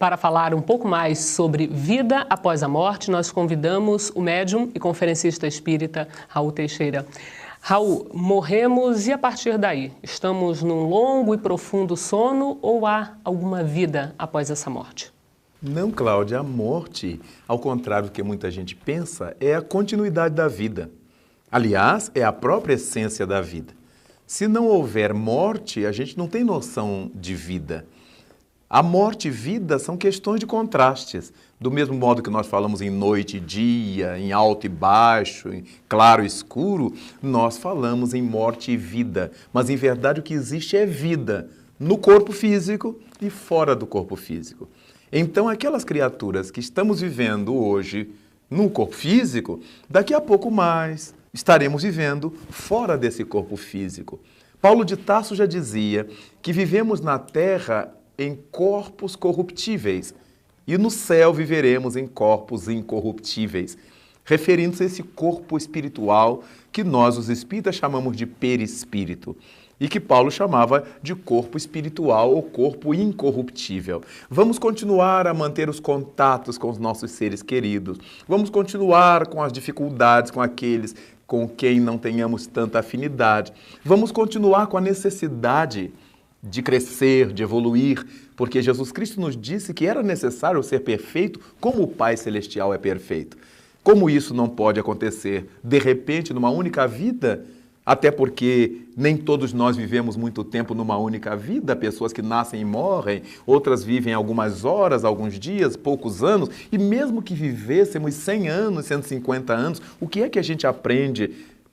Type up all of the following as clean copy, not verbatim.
Para falar um pouco mais sobre vida após a morte, nós convidamos o médium e conferencista espírita Raul Teixeira. Raul, morremos e a partir daí? Estamos num longo e profundo sono ou há alguma vida após essa morte? Não, Cláudia, a morte, ao contrário do que muita gente pensa, é a continuidade da vida. Aliás, é a própria essência da vida. Se não houver morte, a gente não tem noção de vida. A morte e vida são questões de contrastes. Do mesmo modo que nós falamos em noite e dia, em alto e baixo, em claro e escuro, nós falamos em morte e vida. Mas, em verdade, o que existe é vida no corpo físico e fora do corpo físico. Então, aquelas criaturas que estamos vivendo hoje no corpo físico, daqui a pouco mais estaremos vivendo fora desse corpo físico. Paulo de Tarso já dizia que vivemos na Terra em corpos corruptíveis e no céu viveremos em corpos incorruptíveis, referindo-se a esse corpo espiritual que nós, os espíritas, chamamos de perispírito e que Paulo chamava de corpo espiritual ou corpo incorruptível. Vamos continuar a manter os contatos com os nossos seres queridos, vamos continuar com as dificuldades com aqueles com quem não tenhamos tanta afinidade, vamos continuar com a necessidade de crescer, de evoluir, porque Jesus Cristo nos disse que era necessário ser perfeito como o Pai Celestial é perfeito. Como isso não pode acontecer de repente numa única vida, até porque nem todos nós vivemos muito tempo numa única vida, pessoas que nascem e morrem, outras vivem algumas horas, alguns dias, poucos anos, e mesmo que vivêssemos 100 anos, 150 anos, o que é que a gente aprende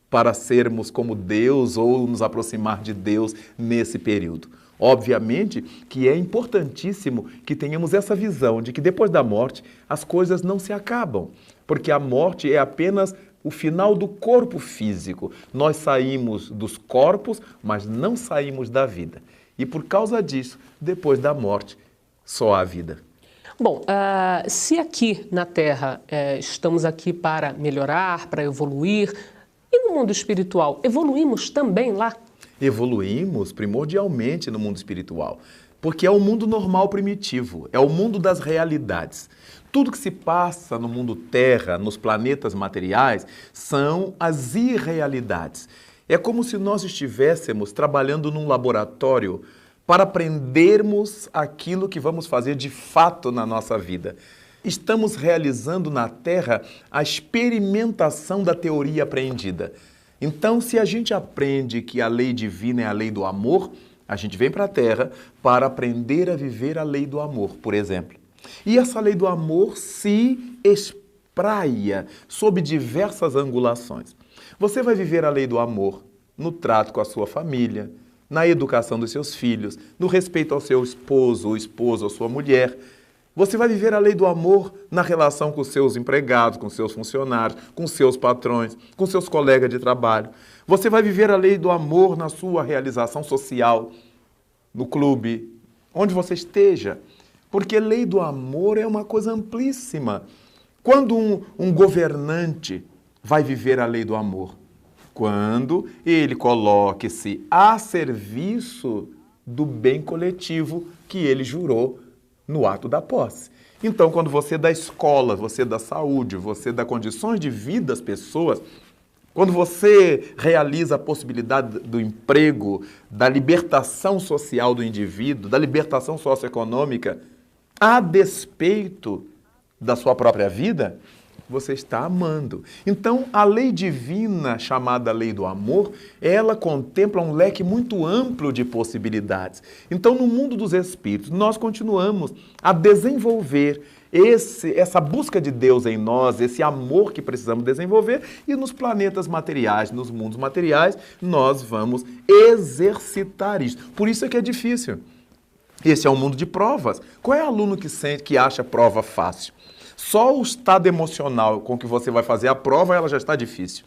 para sermos como Deus ou nos aproximar de Deus nesse período? Obviamente que é importantíssimo que tenhamos essa visão de que depois da morte as coisas não se acabam, porque a morte é apenas o final do corpo físico. Nós saímos dos corpos, mas não saímos da vida. E por causa disso, depois da morte, só há vida. Bom, se aqui na Terra estamos aqui para melhorar, para evoluir, e no mundo espiritual, evoluímos também lá? Evoluímos primordialmente no mundo espiritual, porque é o mundo normal primitivo, é o mundo das realidades. Tudo que se passa no mundo Terra, nos planetas materiais, são as irrealidades. É como se nós estivéssemos trabalhando num laboratório para aprendermos aquilo que vamos fazer de fato na nossa vida. Estamos realizando na Terra a experimentação da teoria aprendida. Então, se a gente aprende que a lei divina é a lei do amor, a gente vem para a Terra para aprender a viver a lei do amor, por exemplo. E essa lei do amor se espraia sob diversas angulações. Você vai viver a lei do amor no trato com a sua família, na educação dos seus filhos, no respeito ao seu esposo ou esposa ou sua mulher. Você vai viver a lei do amor na relação com seus empregados, com seus funcionários, com seus patrões, com seus colegas de trabalho. Você vai viver a lei do amor na sua realização social, no clube, onde você esteja. Porque a lei do amor é uma coisa amplíssima. Quando um governante vai viver a lei do amor? Quando ele coloque-se a serviço do bem coletivo que ele jurou no ato da posse. Então, quando você dá escola, você dá saúde, você dá condições de vida às pessoas, quando você realiza a possibilidade do emprego, da libertação social do indivíduo, da libertação socioeconômica, a despeito da sua própria vida, você está amando. Então, a lei divina, chamada lei do amor, ela contempla um leque muito amplo de possibilidades. Então, no mundo dos espíritos, nós continuamos a desenvolver essa busca de Deus em nós, esse amor que precisamos desenvolver, e nos planetas materiais, nos mundos materiais, nós vamos exercitar isso. Por isso é que é difícil. Esse é um mundo de provas. Qual é o aluno que acha prova fácil? Só o estado emocional com que você vai fazer a prova, ela já está difícil.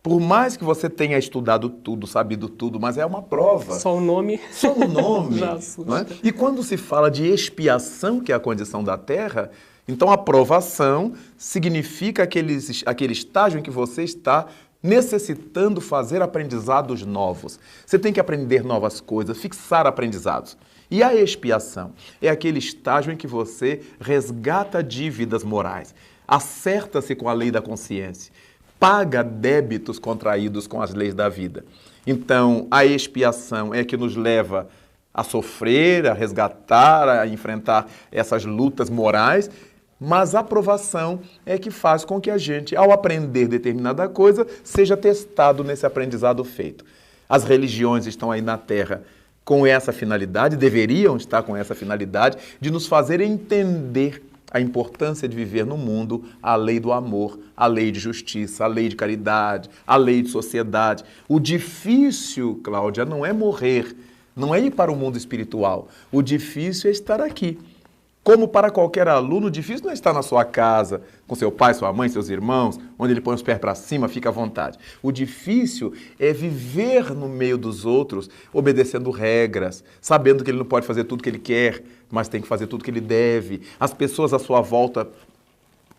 Por mais que você tenha estudado tudo, sabido tudo, mas é uma prova. Só o nome. Só o nome. Já não é? E quando se fala de expiação, que é a condição da Terra, então a provação significa aquele estágio em que você está necessitando fazer aprendizados novos. Você tem que aprender novas coisas, fixar aprendizados. E a expiação é aquele estágio em que você resgata dívidas morais, acerta-se com a lei da consciência, paga débitos contraídos com as leis da vida. Então, a expiação é que nos leva a sofrer, a resgatar, a enfrentar essas lutas morais, mas a provação é que faz com que a gente, ao aprender determinada coisa, seja testado nesse aprendizado feito. As religiões estão aí na Terra com essa finalidade, deveriam estar com essa finalidade, de nos fazer entender a importância de viver no mundo a lei do amor, a lei de justiça, a lei de caridade, a lei de sociedade. O difícil, Cláudia, não é morrer, não é ir para o mundo espiritual. O difícil é estar aqui. Como para qualquer aluno, o difícil não é estar na sua casa, com seu pai, sua mãe, seus irmãos, onde ele põe os pés para cima, fica à vontade. O difícil é viver no meio dos outros, obedecendo regras, sabendo que ele não pode fazer tudo que ele quer, mas tem que fazer tudo que ele deve. As pessoas à sua volta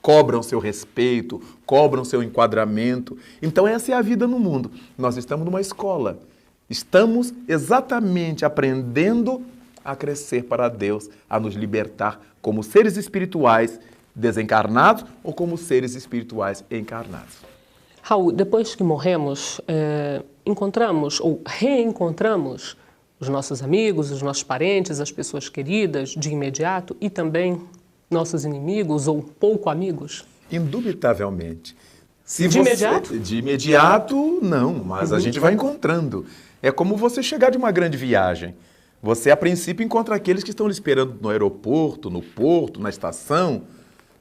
cobram seu respeito, cobram seu enquadramento. Então essa é a vida no mundo. Nós estamos numa escola. Estamos exatamente aprendendo a crescer para Deus, a nos libertar como seres espirituais desencarnados ou como seres espirituais encarnados. Raul, depois que morremos, encontramos ou reencontramos os nossos amigos, os nossos parentes, as pessoas queridas de imediato e também nossos inimigos ou pouco amigos? Indubitavelmente. Imediato? De imediato, não, mas a gente vai encontrando. É como você chegar de uma grande viagem. Você, a princípio, encontra aqueles que estão lhe esperando no aeroporto, no porto, na estação,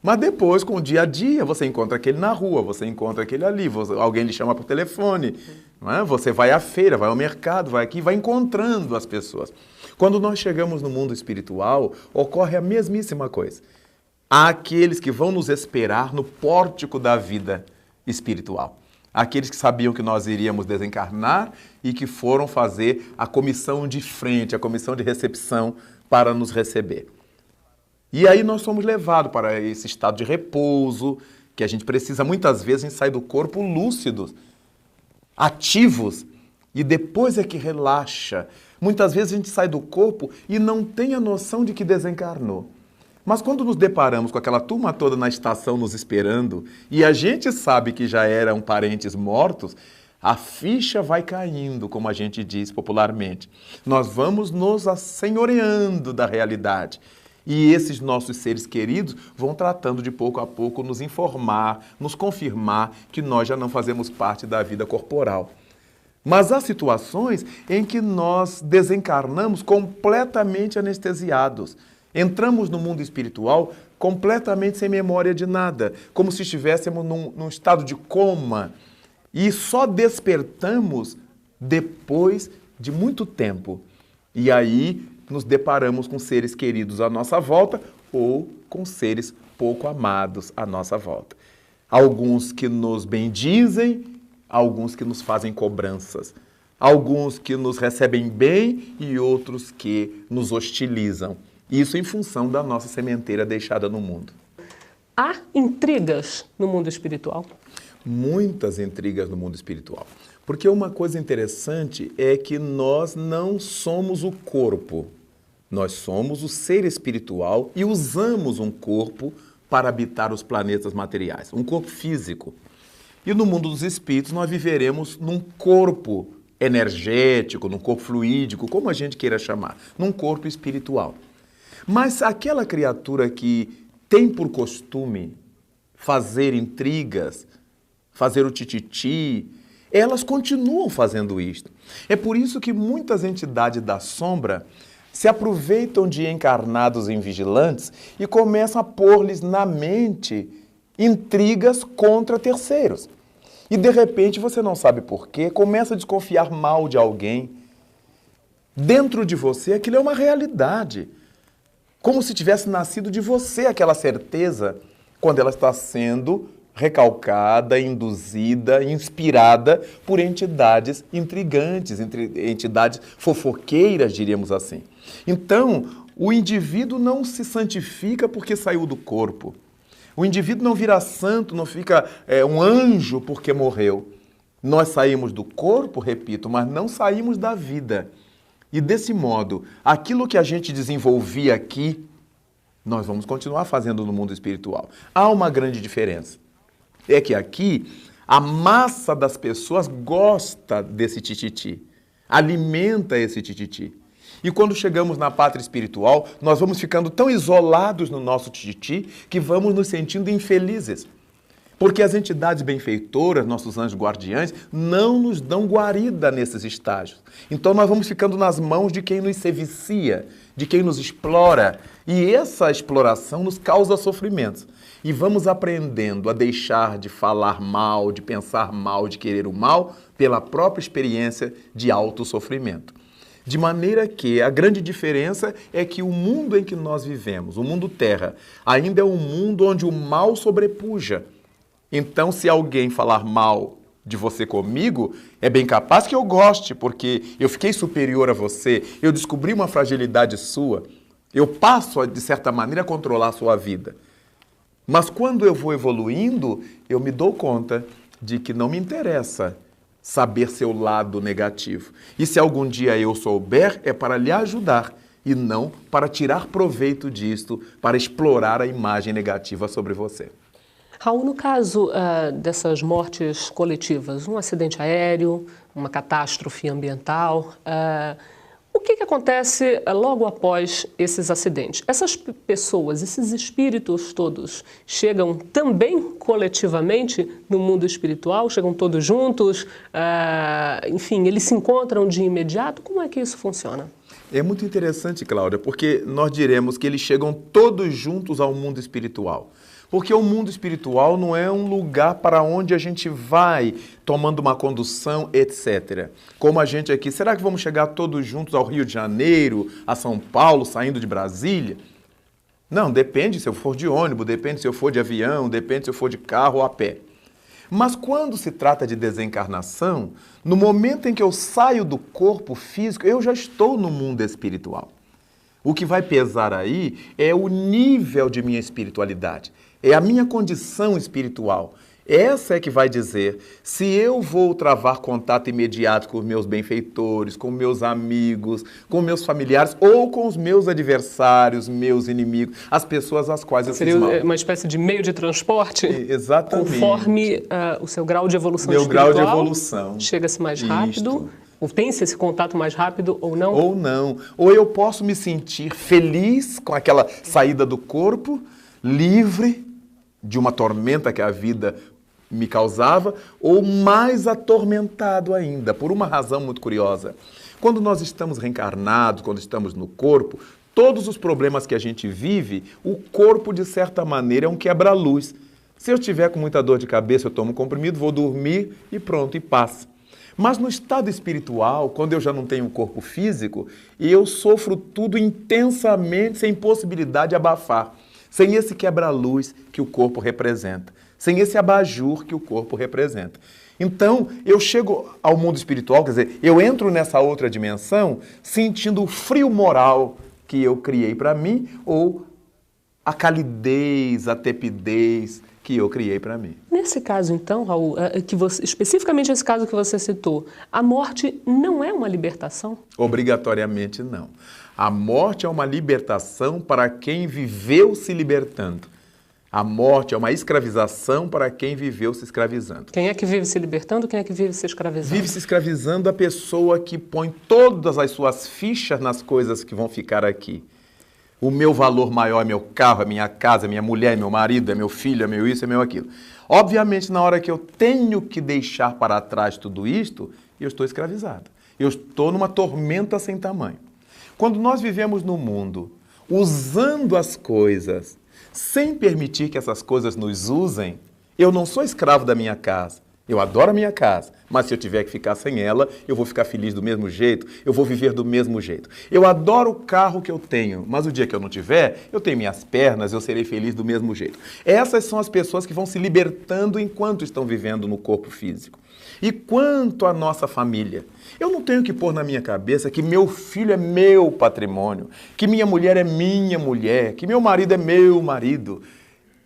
mas depois, com o dia a dia, você encontra aquele na rua, você encontra aquele ali, alguém lhe chama por telefone, não é? Você vai à feira, vai ao mercado, vai aqui, vai encontrando as pessoas. Quando nós chegamos no mundo espiritual, ocorre a mesmíssima coisa. Há aqueles que vão nos esperar no pórtico da vida espiritual. Aqueles que sabiam que nós iríamos desencarnar e que foram fazer a comissão de frente, a comissão de recepção para nos receber. E aí nós somos levados para esse estado de repouso, que a gente precisa muitas vezes, a gente sai do corpo lúcidos, ativos, e depois é que relaxa. Muitas vezes a gente sai do corpo e não tem a noção de que desencarnou. Mas quando nos deparamos com aquela turma toda na estação nos esperando, e a gente sabe que já eram parentes mortos, a ficha vai caindo, como a gente diz popularmente. Nós vamos nos assenhoreando da realidade. E esses nossos seres queridos vão tratando de pouco a pouco nos informar, nos confirmar que nós já não fazemos parte da vida corporal. Mas há situações em que nós desencarnamos completamente anestesiados. Entramos no mundo espiritual completamente sem memória de nada, como se estivéssemos num estado de coma. E só despertamos depois de muito tempo. E aí nos deparamos com seres queridos à nossa volta ou com seres pouco amados à nossa volta. Alguns que nos bendizem, alguns que nos fazem cobranças. Alguns que nos recebem bem e outros que nos hostilizam. Isso em função da nossa sementeira deixada no mundo. Há intrigas no mundo espiritual? Muitas intrigas no mundo espiritual. Porque uma coisa interessante é que nós não somos o corpo. Nós somos o ser espiritual e usamos um corpo para habitar os planetas materiais. Um corpo físico. E no mundo dos espíritos nós viveremos num corpo energético, num corpo fluídico, como a gente queira chamar. Num corpo espiritual. Mas aquela criatura que tem por costume fazer intrigas, fazer o tititi, elas continuam fazendo isto. É por isso que muitas entidades da sombra se aproveitam de encarnados invigilantes e começam a pôr-lhes na mente intrigas contra terceiros. E de repente, você não sabe por quê, começa a desconfiar mal de alguém. Dentro de você, aquilo é uma realidade. Como se tivesse nascido de você aquela certeza, quando ela está sendo recalcada, induzida, inspirada por entidades intrigantes, entidades fofoqueiras, diríamos assim. Então, o indivíduo não se santifica porque saiu do corpo. O indivíduo não vira santo, não fica um anjo porque morreu. Nós saímos do corpo, repito, mas não saímos da vida. E desse modo, aquilo que a gente desenvolvia aqui, nós vamos continuar fazendo no mundo espiritual. Há uma grande diferença. É que aqui, a massa das pessoas gosta desse tititi, alimenta esse tititi. E quando chegamos na pátria espiritual, nós vamos ficando tão isolados no nosso tititi que vamos nos sentindo infelizes. Porque as entidades benfeitoras, nossos anjos guardiães, não nos dão guarida nesses estágios. Então nós vamos ficando nas mãos de quem nos sevicia, de quem nos explora. E essa exploração nos causa sofrimentos. E vamos aprendendo a deixar de falar mal, de pensar mal, de querer o mal, pela própria experiência de autossofrimento. De maneira que a grande diferença é que o mundo em que nós vivemos, o mundo terra, ainda é um mundo onde o mal sobrepuja. Então, se alguém falar mal de você comigo, é bem capaz que eu goste, porque eu fiquei superior a você, eu descobri uma fragilidade sua, eu passo, de certa maneira, a controlar a sua vida. Mas quando eu vou evoluindo, eu me dou conta de que não me interessa saber seu lado negativo. E se algum dia eu souber, é para lhe ajudar e não para tirar proveito disto, para explorar a imagem negativa sobre você. Raul, no caso dessas mortes coletivas, um acidente aéreo, uma catástrofe ambiental, o que acontece logo após esses acidentes? Essas pessoas, esses espíritos todos, chegam também coletivamente no mundo espiritual? Chegam todos juntos? Enfim, eles se encontram de imediato? Como é que isso funciona? É muito interessante, Cláudia, porque nós diremos que eles chegam todos juntos ao mundo espiritual. Porque o mundo espiritual não é um lugar para onde a gente vai tomando uma condução, etc. Como a gente aqui, será que vamos chegar todos juntos ao Rio de Janeiro, a São Paulo, saindo de Brasília? Não, depende se eu for de ônibus, depende se eu for de avião, depende se eu for de carro ou a pé. Mas quando se trata de desencarnação, no momento em que eu saio do corpo físico, eu já estou no mundo espiritual. O que vai pesar aí é o nível de minha espiritualidade. É a minha condição espiritual. Essa é que vai dizer se eu vou travar contato imediato com os meus benfeitores, com meus amigos, com meus familiares ou com os meus adversários, meus inimigos, as pessoas às quais eu fiz mal. Seria uma espécie de meio de transporte? Exatamente. Conforme o seu grau de evolução espiritual. Meu grau de evolução. Chega-se mais rápido. Ou tem-se esse contato mais rápido ou não? Ou não. Ou eu posso me sentir feliz com aquela saída do corpo, livre de uma tormenta que a vida me causava, ou mais atormentado ainda, por uma razão muito curiosa. Quando nós estamos reencarnados, quando estamos no corpo, todos os problemas que a gente vive, o corpo, de certa maneira, é um quebra-luz. Se eu estiver com muita dor de cabeça, eu tomo um comprimido, vou dormir e pronto, e passa. Mas no estado espiritual, quando eu já não tenho um corpo físico, eu sofro tudo intensamente, sem possibilidade de abafar. Sem esse quebra-luz que o corpo representa. Sem esse abajur que o corpo representa. Então, eu chego ao mundo espiritual, quer dizer, eu entro nessa outra dimensão sentindo o frio moral que eu criei para mim ou a calidez, a tepidez que eu criei para mim. Nesse caso, então, Raul, especificamente esse caso que você citou, a morte não é uma libertação? Obrigatoriamente não. A morte é uma libertação para quem viveu se libertando. A morte é uma escravização para quem viveu se escravizando. Quem é que vive se libertando? Quem é que vive se escravizando? Vive se escravizando a pessoa que põe todas as suas fichas nas coisas que vão ficar aqui. O meu valor maior é meu carro, é minha casa, é minha mulher, é meu marido, é meu filho, é meu isso, é meu aquilo. Obviamente, na hora que eu tenho que deixar para trás tudo isto, eu estou escravizado. Eu estou numa tormenta sem tamanho. Quando nós vivemos no mundo, usando as coisas, sem permitir que essas coisas nos usem, eu não sou escravo da minha casa. Eu adoro a minha casa, mas se eu tiver que ficar sem ela, eu vou ficar feliz do mesmo jeito, eu vou viver do mesmo jeito. Eu adoro o carro que eu tenho, mas o dia que eu não tiver, eu tenho minhas pernas, eu serei feliz do mesmo jeito. Essas são as pessoas que vão se libertando enquanto estão vivendo no corpo físico. E quanto à nossa família, eu não tenho que pôr na minha cabeça que meu filho é meu patrimônio, que minha mulher é minha mulher, que meu marido é meu marido.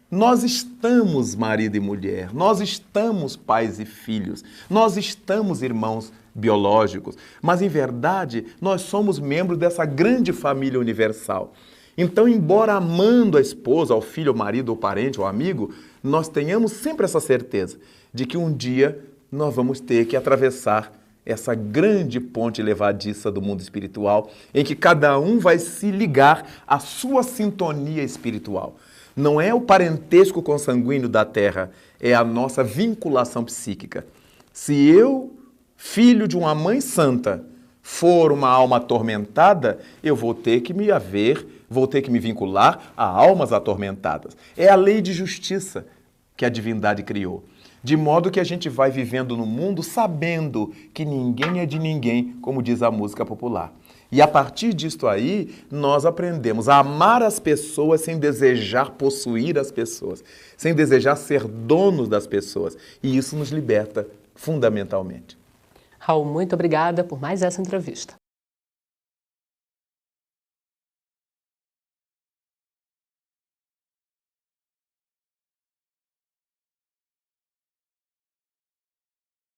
Nós estamos marido e mulher, nós estamos pais e filhos, nós estamos irmãos biológicos, mas em verdade nós somos membros dessa grande família universal. Então, embora amando a esposa, ao filho, ao marido, ao parente, ao amigo, nós tenhamos sempre essa certeza de que um dia nós vamos ter que atravessar essa grande ponte levadiça do mundo espiritual, em que cada um vai se ligar à sua sintonia espiritual. Não é o parentesco consanguíneo da Terra, é a nossa vinculação psíquica. Se eu, filho de uma mãe santa, for uma alma atormentada, eu vou ter que me vincular a almas atormentadas. É a lei de justiça que a divindade criou. De modo que a gente vai vivendo no mundo sabendo que ninguém é de ninguém, como diz a música popular. E a partir disto aí, nós aprendemos a amar as pessoas sem desejar possuir as pessoas, sem desejar ser donos das pessoas. E isso nos liberta fundamentalmente. Raul, muito obrigada por mais essa entrevista.